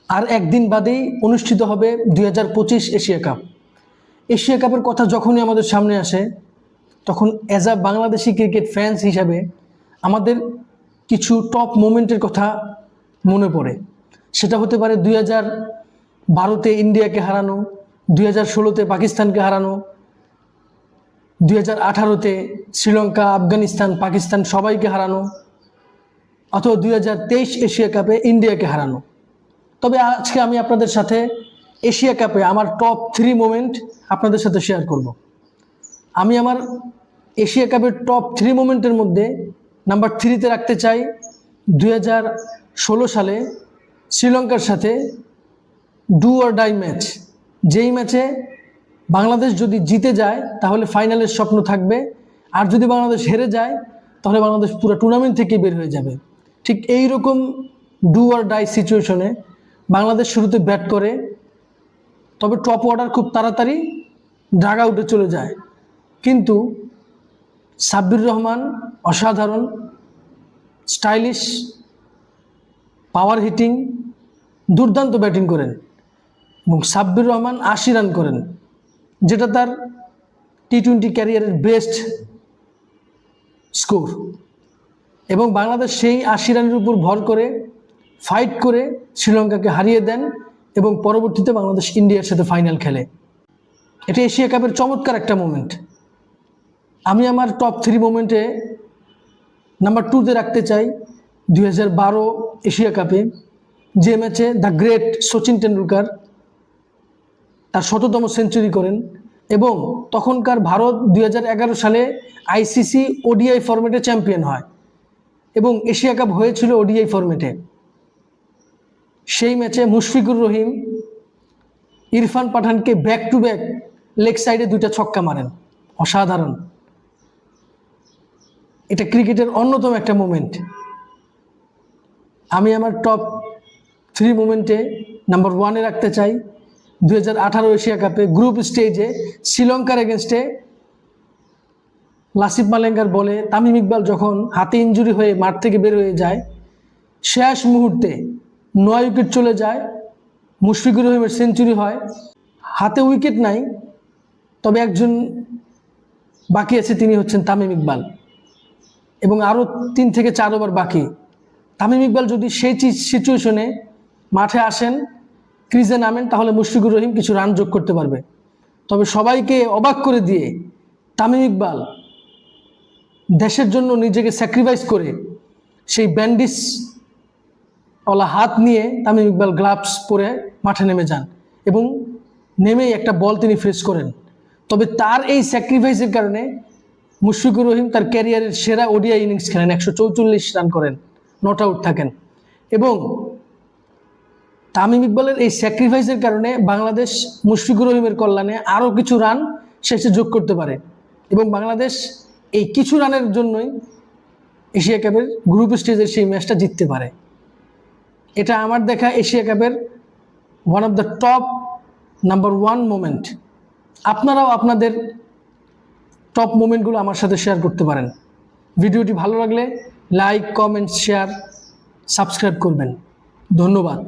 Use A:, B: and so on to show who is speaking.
A: আর একদিন বাদেই অনুষ্ঠিত হবে 2025 এশিয়া কাপ। এশিয়া কাপের কথা যখনই আমাদের সামনে আসে তখন as a Bangladeshi cricket fans হিসাবে আমাদের কিছু টপ মোমেন্টের কথা মনে পড়ে। সেটা হতে পারে 2012-তে ইন্ডিয়াকে হারানো, 2016-তে পাকিস্তানকে হারানো, 2018-তে শ্রীলঙ্কা, আফগানিস্তান, পাকিস্তান সবাইকে হারানো, অথবা 2023 এশিয়া কাপে ইন্ডিয়াকে হারানো। তবে আজকে আমি আপনাদের সাথে এশিয়া কাপে আমার টপ 3 মোমেন্ট আপনাদের সাথে শেয়ার করব। আমি আমার এশিয়া কাপের টপ 3 মোমেন্টের মধ্যে নাম্বার 3-তে রাখতে চাই 2016 সালে শ্রীলঙ্কার সাথে ডু অর ডাই ম্যাচ। যেই ম্যাচে বাংলাদেশ যদি জিতে যায় তাহলে ফাইনালের স্বপ্ন থাকবে, আর যদি বাংলাদেশ হেরে যায় তাহলে বাংলাদেশ পুরো টুর্নামেন্ট থেকে বের হয়ে যাবে। ঠিক এই রকম ডু অর ডাই সিচুয়েশনে বাংলাদেশ শুরুতে ব্যাট করে, তবে টপ অর্ডার খুব তাড়াতাড়ি ডাগ আউটে চলে যায়, কিন্তু সাব্বির রহমান অসাধারণ স্টাইলিশ পাওয়ার হিটিং দুর্দান্ত ব্যাটিং করেন এবং সাব্বির রহমান 80 রান করেন, যেটা তার টি-20 ক্যারিয়ারের বেস্ট স্কোর। এবং বাংলাদেশ সেই 80 রানের উপর ভর করে ফাইট করে শ্রীলঙ্কাকে হারিয়ে দেন এবং পরবর্তীতে বাংলাদেশ ইন্ডিয়ার সাথে ফাইনাল খেলে। এটা এশিয়া কাপের চমৎকার একটা মোমেন্ট। আমি আমার টপ 3 মোমেন্টে নাম্বার 2-তে রাখতে চাই 2012 এশিয়া কাপে, যে ম্যাচে দ্য গ্রেট সচিন টেন্ডুলকার তার 100তম সেঞ্চুরি করেন এবং তখনকার ভারত 2011 সালে আইসিসি ওডিআই ফরম্যাটে চ্যাম্পিয়ন হয় এবং এশিয়া কাপ হয়েছিল ওডিআই ফরম্যাটে। সেই ম্যাচে মুশফিকুর রহিম ইরফান পাঠানকে ব্যাক টু ব্যাক লেগ সাইডে 2টা ছক্কা মারেন, অসাধারণ। এটা ক্রিকেটের অন্যতম একটা মোমেন্ট। আমি আমার টপ 3 মোমেন্টে নাম্বার 1-এ রাখতে চাই 2018 এশিয়া কাপে গ্রুপ স্টেজে শ্রীলঙ্কার এগেনস্টে লাসিথ মালিঙ্গার বলে তামিম ইকবাল যখন হাতে ইনজুরি হয়ে মাঠ থেকে বের হয়ে যায়, শেষ মুহূর্তে 9 উইকেট চলে যায়, মুশফিকুর রহিমের সেঞ্চুরি হয়, হাতে উইকেট নাই, তবে একজন বাকি আছে, তিনি হচ্ছেন তামিম ইকবাল, এবং আরও 3 থেকে 4 ওভার বাকি। তামিম ইকবাল যদি সেই সিচুয়েশনে মাঠে আসেন, ক্রিজে নামেন, তাহলে মুশফিকুর রহিম কিছু রান যোগ করতে পারবে। তবে সবাইকে অবাক করে দিয়ে তামিম ইকবাল দেশের জন্য নিজেকে স্যাক্রিফাইস করে সেই ব্যান্ডিস ওলা হাত নিয়ে তামিম ইকবাল গ্লাভস পরে মাঠে নেমে যান এবং নেমেই একটা বল তিনি ফেস করেন। তবে তার এই স্যাক্রিফাইসের কারণে মুশফিকুর রহিম তার ক্যারিয়ারের সেরা ওডিআই ইনিংস খেলেন, 144 রান করেন, নট আউট থাকেন। এবং তামিম ইকবালের এই স্যাক্রিফাইসের কারণে বাংলাদেশ মুশফিকুর রহিমের কল্যাণে আরও কিছু রান শেষে যোগ করতে পারে এবং বাংলাদেশ এই কিছু রানের জন্যই এশিয়া কাপের গ্রুপ স্টেজের সেই ম্যাচটা জিততে পারে। এটা আমার দেখা এশিয়া কাপের one of the top number 1 moment. আপনারাও আপনাদের টপ মোমেন্টগুলো আমার সাথে শেয়ার করতে পারেন। ভিডিওটি ভালো লাগলে লাইক, কমেন্ট, শেয়ার, সাবস্ক্রাইব করবেন। ধন্যবাদ।